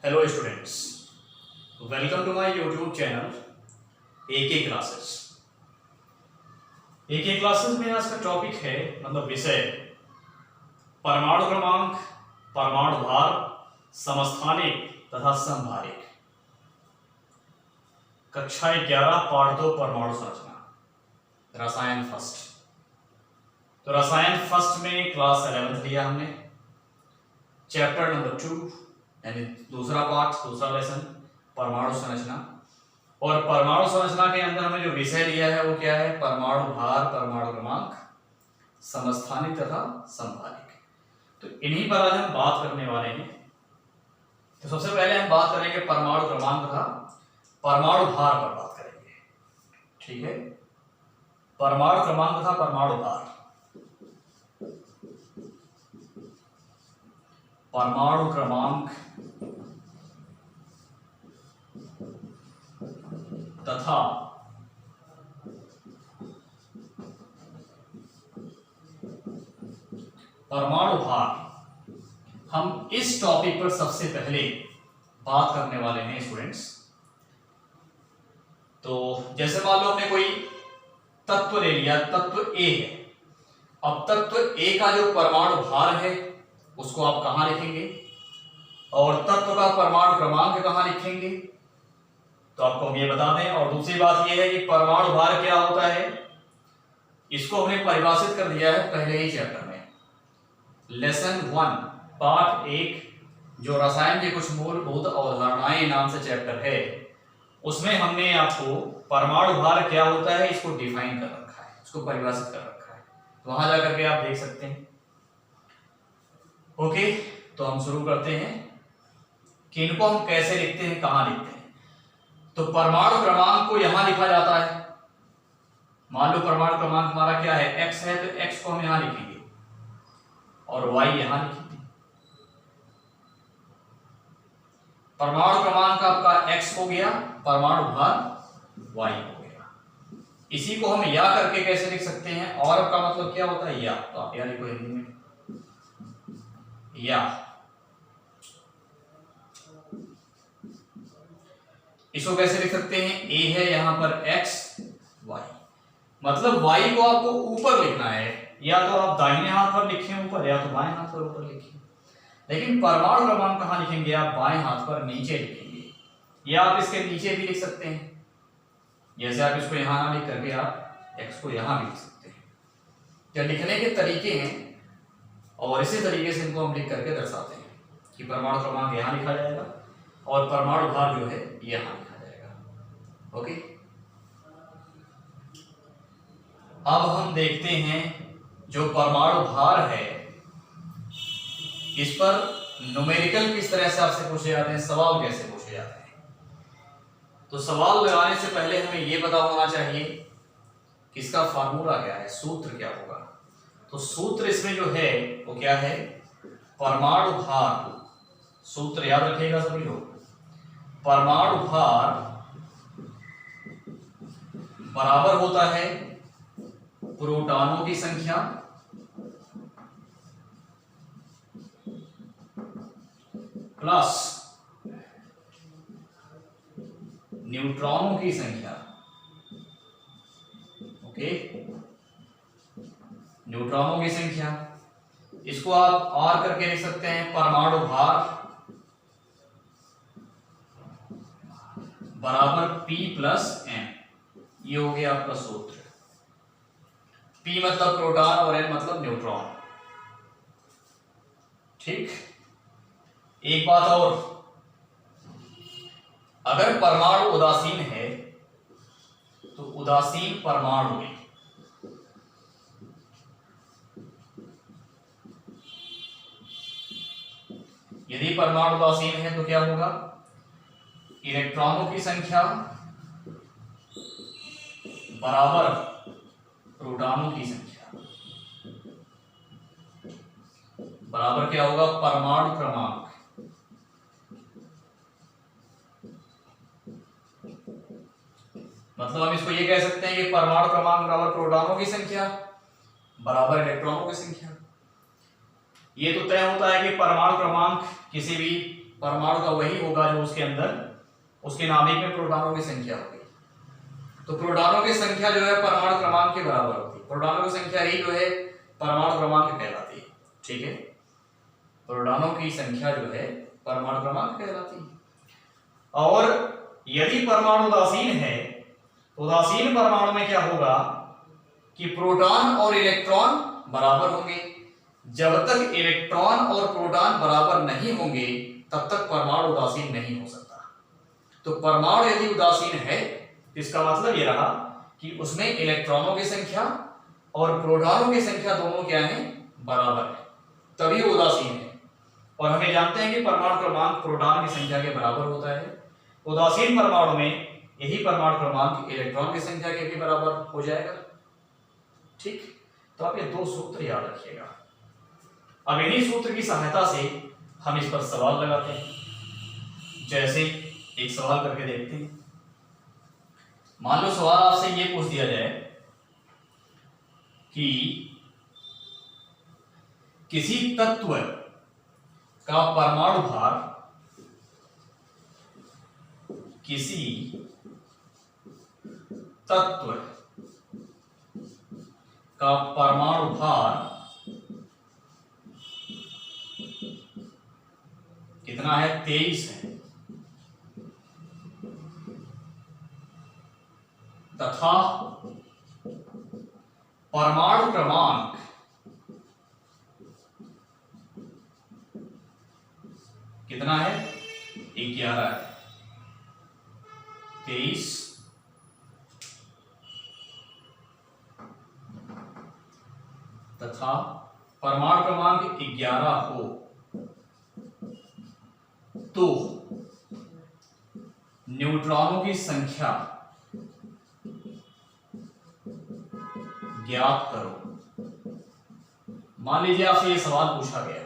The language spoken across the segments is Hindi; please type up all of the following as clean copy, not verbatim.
Hello students, welcome to my YouTube channel AK classes. AK classes में आज का टॉपिक है मतलब विषय परमाणु क्रमांक, परमाणु भार, समस्थानिक तथा समभारिक। कक्षा 11 पार्ट 2 परमाणु संरचना, रसायन फर्स्ट। तो रसायन फर्स्ट में क्लास 11th लिया हमने, चैप्टर नंबर 2 यानी दूसरा पार्ट, दूसरा लेसन परमाणु संरचना। और परमाणु संरचना के अंदर हमें जो विषय लिया है वो क्या है? परमाणु भार, परमाणु क्रमांक, समस्थानिक तथा समभारिक। तो इन्हीं पर आज हम बात करने वाले हैं। तो सबसे पहले हम बात करेंगे परमाणु क्रमांक तथा परमाणु भार पर बात करेंगे, ठीक है। परमाणु क्रमांक तथा परमाणु भार। परमाणु क्रमांक तथा परमाणु भार, हम इस टॉपिक पर सबसे पहले बात करने वाले हैं स्टूडेंट्स। तो जैसे मान लो हमने कोई तत्व ले लिया, तत्व ए है। अब तत्व ए का जो परमाणु भार है उसको आप कहां लिखेंगे और तत्व का परमाणु क्रमांक कहां लिखेंगे, तो आपको हम ये बता दें। और दूसरी बात ये है कि परमाणु भार क्या होता है, इसको हमने परिभाषित कर दिया है पहले ही चैप्टर में, लेसन 1 पार्ट 1, जो रसायन के कुछ मूलभूत अवधारणाएं नाम से चैप्टर है, उसमें हमने आपको परमाणु भार क्या होता है इसको डिफाइन कर रखा है, इसको परिभाषित कर रखा है। तो वहां जाकर के आप देख सकते हैं। ओके, तो हम शुरू करते हैं कि इनको हम कैसे लिखते हैं, कहां लिखते हैं। तो परमाणु क्रमांक को यहां लिखा जाता है। मान लो परमाणु क्रमांक हमारा क्या है, x है, तो x को हम यहां लिखेंगे और y यहां लिखेंगे। परमाणु क्रमांक आपका x हो गया, परमाणु भार y हो गया। इसी को हम या करके कैसे लिख सकते हैं, और का मतलब क्या होता है या, तो आप या लिखो हिंदी में या। इसको कैसे लिख सकते हैं, a है यहां पर x, y, मतलब y को आपको ऊपर लिखना है, या तो आप दाहिने हाथ पर लिखें ऊपर, या तो बाएं हाथ पर ऊपर लिखें। लेकिन परमाणु क्रमांक कहां लिखेंगे, आप बाएं हाथ पर नीचे लिखेंगे, या आप इसके नीचे भी लिख सकते हैं। जैसे आप इसको यहां ना लिख करके आप x को यहां भी लिख सकते हैं। क्या लिखने के तरीके हैं और इसी तरीके से इनको हम लिख करके दर्शाते हैं कि परमाणु क्रमांक यहां लिखा जाएगा और परमाणु भार जो है यहां लिखा जाएगा। ओके, अब हम देखते हैं जो परमाणु भार है इस पर न्यूमेरिकल किस तरह से आपसे पूछे जाते हैं, सवाल कैसे पूछे जाते हैं। तो सवाल लगाने से पहले हमें यह पता होना चाहिए कि इसका फार्मूला क्या है, सूत्र क्या होगा। तो सूत्र इसमें जो है वो क्या है, परमाणु भार, सूत्र याद रखिएगा सभी लोग। परमाणु भार बराबर होता है प्रोटॉनों की संख्या प्लस न्यूट्रॉनों की संख्या। ओके, न्यूट्रॉनों की संख्या, इसको आप और करके लिख सकते हैं, परमाणु भार बराबर P प्लस N। ये हो गया आपका सूत्र। P मतलब प्रोटॉन और N मतलब न्यूट्रॉन। ठीक, एक बात और, अगर परमाणु उदासीन है तो उदासीन परमाणु में यदि परमाणु उदासीन है तो क्या होगा, इलेक्ट्रॉनों की संख्या बराबर प्रोटॉनों की संख्या, बराबर क्या होगा, परमाणु क्रमांक। मतलब हम इसको ये कह सकते हैं कि परमाणु क्रमांक बराबर प्रोटॉनों की संख्या बराबर इलेक्ट्रॉनों की संख्या। ये तो तय होता है कि परमाणु क्रमांक किसी भी परमाणु का वही होगा जो उसके अंदर उसके नाभिक में प्रोटॉनों की संख्या होगी। तो प्रोटॉनों की संख्या जो है परमाणु क्रमांक के बराबर होती है। प्रोटॉनों की संख्या ही जो है परमाणु क्रमांक कहलाती है। ठीक है, प्रोटॉनों की संख्या जो है परमाणु क्रमांक कहलाती है। और यदि परमाणु उदासीन है तो उदासीन परमाणु में क्या होगा कि प्रोटॉन और इलेक्ट्रॉन बराबर होंगे। जब तक इलेक्ट्रॉन और प्रोटॉन बराबर नहीं होंगे तब तक परमाणु उदासीन नहीं हो सकता। तो परमाणु यदि उदासीन है तो इसका मतलब यह रहा कि उसमें इलेक्ट्रॉनों की संख्या और प्रोटॉनों की संख्या दोनों क्या है, बराबर है, तभी उदासीन है। और हमें जानते हैं कि परमाणु क्रमांक प्रोटॉन की संख्या के बराबर होता है। उदासीन परमाणु में यही परमाणु क्रमांक इलेक्ट्रॉन की संख्या के भी बराबर हो जाएगा। ठीक, तो आप ये दो सूत्र याद रखिएगा। अब इन्हीं सूत्र की सहायता से हम इस पर सवाल लगाते हैं। जैसे एक सवाल करके देखते हैं। मान लो सवाल आपसे ये पूछ दिया जाए कि किसी तत्व का परमाणु भार किसी तत्व का परमाणु भार कितना है, 23 है, तथा परमाणु क्रमांक कितना है, 11 है। 23 तथा परमाणु क्रमांक 11 हो तो न्यूट्रॉनों की संख्या ज्ञात करो। मान लीजिए आपसे ये सवाल पूछा गया,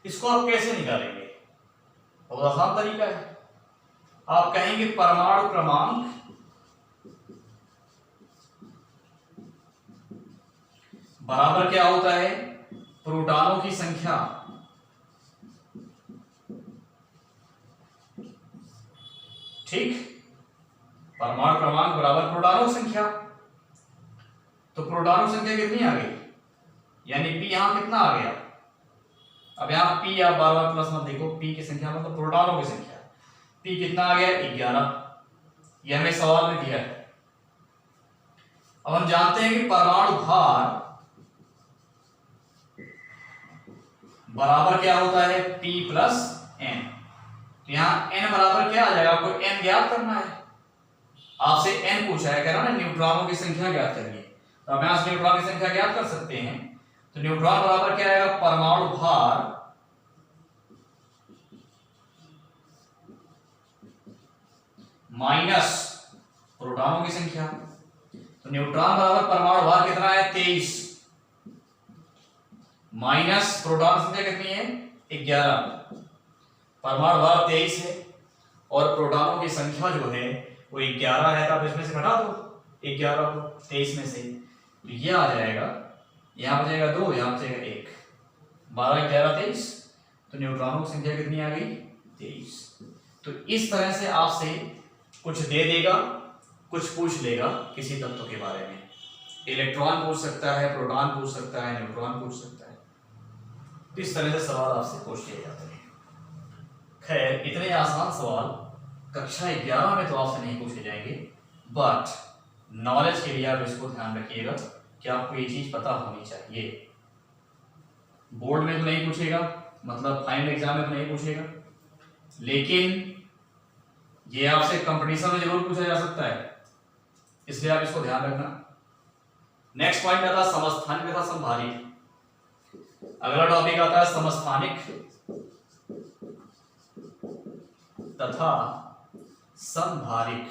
इसको आप कैसे निकालेंगे? बहुत आसान तरीका है। आप कहेंगे परमाणु क्रमांक बराबर क्या होता है, प्रोटॉनों की संख्या ठीक, परमाणु क्रमांक बराबर प्रोटॉनों की संख्या। तो प्रोटॉनों की संख्या कितनी आ गई, यानी पी यहां कितना आ गया। अब यहां पी आप बार बार प्लस मत देखो, पी की संख्या मतलब प्रोटॉनों की संख्या, पी कितना आ गया, 11। यह हमें सवाल में दिया है। अब हम जानते हैं कि परमाणु भार बराबर क्या होता है, P प्लस N। तो यहां N बराबर क्या आ जाएगा, आपको N ज्ञात करना है। आपसे N पूछा है, कह रहा ना न्यूट्रॉनों की संख्या ज्ञात करिए। तो आप यहां से न्यूट्रॉन की संख्या ज्ञात कर सकते हैं। तो न्यूट्रॉन बराबर क्या आएगा, परमाणु भार माइनस प्रोटॉनों की संख्या। तो न्यूट्रॉन बराबर परमाणु भार कितना है, 23 माइनस प्रोटॉन संख्या कितनी है, 11। परमाणु भार 23 है और प्रोटॉनों की संख्या जो है वो 11 है। तो आप इसमें से घटा दो 11 को 23 में से, तो ये आ जाएगा, यहां बचेगा 2, यहां बचेगा 1, 12 11 23। तो न्यूट्रॉनों की संख्या कितनी आ गई, 23। तो इस तरह से आपसे कुछ दे देगा, कुछ पूछ लेगा किसी तत्व के बारे में। इलेक्ट्रॉन पूछ सकता है, प्रोटॉन पूछ सकता है, न्यूट्रॉन पूछ सकता है। तो इस तरह से सवाल आपसे पूछ लिए जाते हैं। खैर, इतने आसान सवाल कक्षा 11 में तो आपसे नहीं पूछे जाएंगे, बट नॉलेज के लिए आप इसको ध्यान रखिएगा कि आपको ये चीज पता होनी चाहिए। बोर्ड में तो नहीं पूछेगा, मतलब फाइनल एग्जाम में तो नहीं पूछेगा, लेकिन ये आपसे कंपटीशन में जरूर पूछा जा सकता है, इसलिए आप इसको ध्यान रखना। नेक्स्ट पॉइंट आता है समस्थानिक तथा संभारिक। अगला टॉपिक आता है समस्थानिक तथा संभारिक।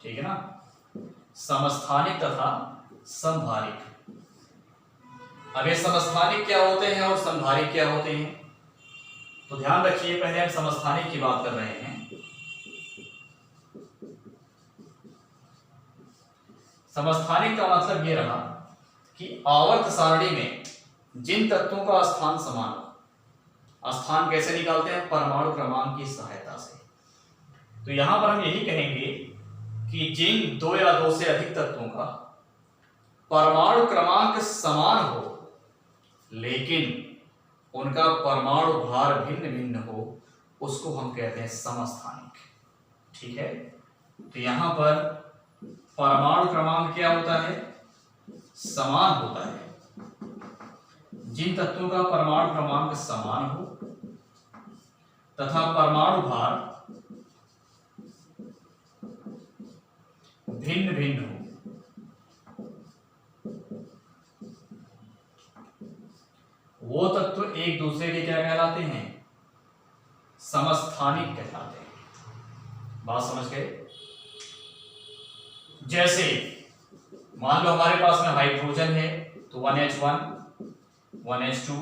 ठीक है ना, समस्थानिक तथा संभारिक। अब ये समस्थानिक क्या होते हैं और संभारिक क्या होते हैं, तो ध्यान रखिए। पहले हम समस्थानिक की बात कर रहे हैं। समस्थानिक का मतलब ये रहा कि आवर्त सारणी में जिन तत्वों का स्थान समान हो, स्थान कैसे निकालते हैं? परमाणु क्रमांक की सहायता से। तो यहां पर हम यही कहेंगे कि जिन दो या दो से अधिक तत्वों का परमाणु क्रमांक समान हो लेकिन उनका परमाणु भार भिन्न भिन्न हो, उसको हम कहते हैं समस्थानिक। ठीक है, तो यहां पर परमाणु क्रमांक क्या होता है? समान होता है। जिन तत्वों का परमाणु क्रमांक समान हो तथा परमाणु भार भिन्न भिन्न हो, वो तत्व एक दूसरे के क्या कहलाते हैं? समस्थानिक कहलाते हैं। बात समझ गए? जैसे मान लो हमारे पास में हाइड्रोजन है, तो 1H1 1H2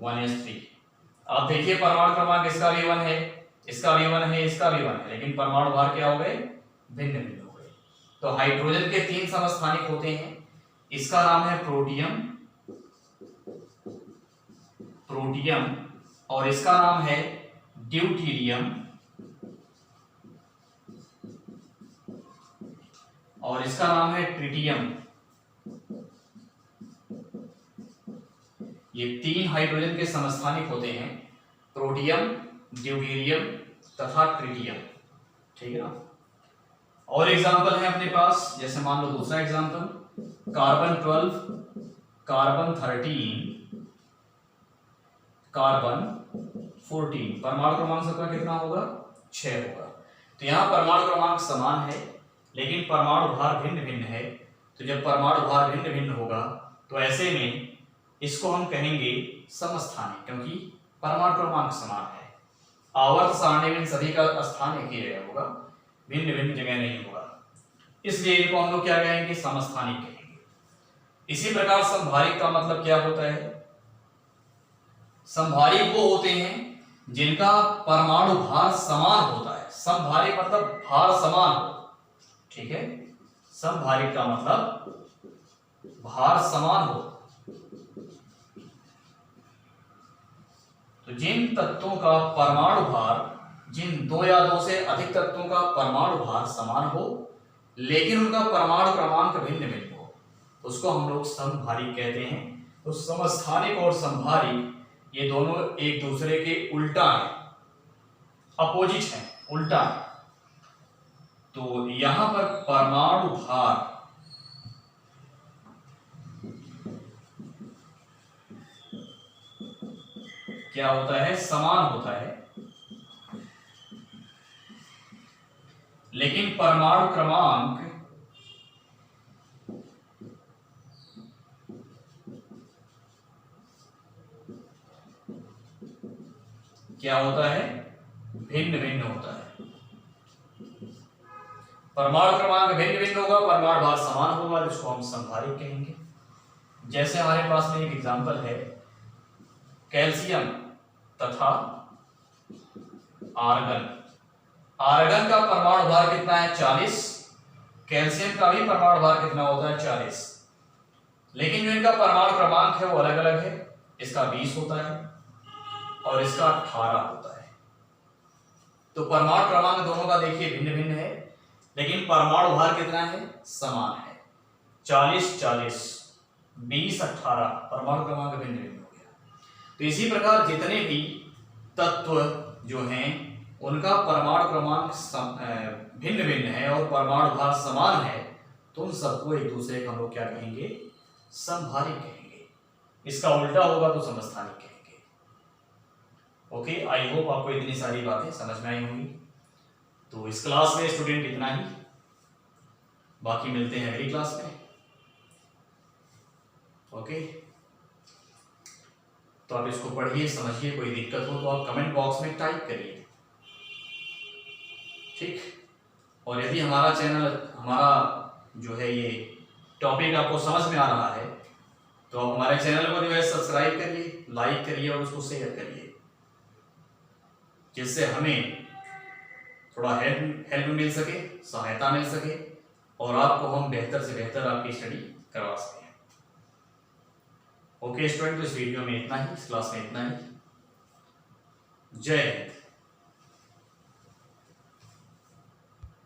1H3। आप देखिए परमाणु क्रमांक इसका भी 1 है, इसका भी 1 है, इसका भी 1 है, लेकिन परमाणु भार क्या हो गए? भिन्न भिन्न हो गए। तो हाइड्रोजन के 3 समस्थानिक होते हैं। इसका नाम है प्रोटियम, और इसका नाम है ड्यूटीरियम, और इसका नाम है ट्रिटियम। ये 3 हाइड्रोजन के समस्थानिक होते हैं, प्रोटियम, ड्यूटीरियम तथा ट्रिटियम। ठीक है ना? और एग्जांपल है अपने पास, जैसे मान लो दूसरा एग्जांपल, कार्बन 12, कार्बन 13, कार्बन 14। परमाणु क्रमांक सबका कितना होगा? 6 होगा। तो यहां परमाणु क्रमांक समान है लेकिन परमाणु भार भिन्न भिन्न है। तो जब परमाणु भार भिन्न भिन्न होगा तो ऐसे में इसको हम कहेंगे समस्थानिक, क्योंकि परमाणु क्रमांक समान है। आवर्त सारणी में सभी का स्थान एक ही जगह होगा, भिन्न भिन्न जगह नहीं होगा, इसलिए इनको हम लोग क्या कहेंगे? समस्थानिक कहेंगे। इसी प्रकार संभारिक का मतलब क्या होता है? संभारिक वो होते हैं जिनका परमाणु भार समान होता है। समभारिक मतलब भार समान हो। ठीक है, समभारिक का मतलब भार समान हो। तो जिन तत्वों का परमाणु भार, जिन 2 या 2 से अधिक तत्वों का परमाणु भार समान हो लेकिन उनका परमाणु क्रमांक भिन्न भिन्न हो, उसको हम लोग समभारिक कहते हैं। तो समस्थानिक और समभारिक ये दोनों एक दूसरे के उल्टा हैं, अपोजिट हैं, उल्टा है। तो यहां पर परमाणु भार क्या होता है? समान होता है, लेकिन परमाणु क्रमांक क्या होता है? भिन्न भिन्न होता है। परमाणु क्रमांक भिन्न भिन्न होगा, परमाणु भार समान होगा, जिसको हम समभारिक कहेंगे। जैसे हमारे पास में एक एग्जांपल है, कैल्शियम तथा आर्गन। आर्गन का परमाणु भार कितना है? 40। कैल्शियम का भी परमाणु भार कितना होता है? 40। लेकिन जो इनका परमाणु क्रमांक है वो अलग अलग है। इसका 20 होता है और इसका 18 होता है। तो परमाणु क्रमांक दोनों का देखिए भिन्न भिन्न है, लेकिन परमाणु भार कितना है? समान है, 40 40, 20 18। परमाणु क्रमांक भिन्न भिन्न हो गया। तो इसी प्रकार जितने भी तत्व जो हैं उनका परमाणु क्रमांक भिन्न भिन्न है और परमाणु भार समान है, तो उन सबको एक दूसरे का हम लोग क्या कहेंगे? समभारिक कहेंगे। इसका उल्टा होगा तो समस्थानिक कहेंगे। ओके, आई होप आपको इतनी सारी बातें समझ में आई होंगी। तो इस क्लास में स्टूडेंट इतना ही, बाकी मिलते हैं अगली क्लास में। ओके, तो आप इसको पढ़िए, समझिए, कोई दिक्कत हो तो आप कमेंट बॉक्स में टाइप करिए। ठीक, और यदि हमारा चैनल, हमारा जो है ये टॉपिक आपको समझ में आ रहा है तो आप हमारे चैनल को जो है सब्सक्राइब करिए, लाइक करिए और उसको शेयर करिए, जिससे हमें थोड़ा हेल्प मिल सके, सहायता मिल सके और आपको हम बेहतर से बेहतर आपकी स्टडी करवा सकें। ओके स्टूडेंट, तो इस वीडियो में इतना ही, इस क्लास में इतना ही। जय हिंद।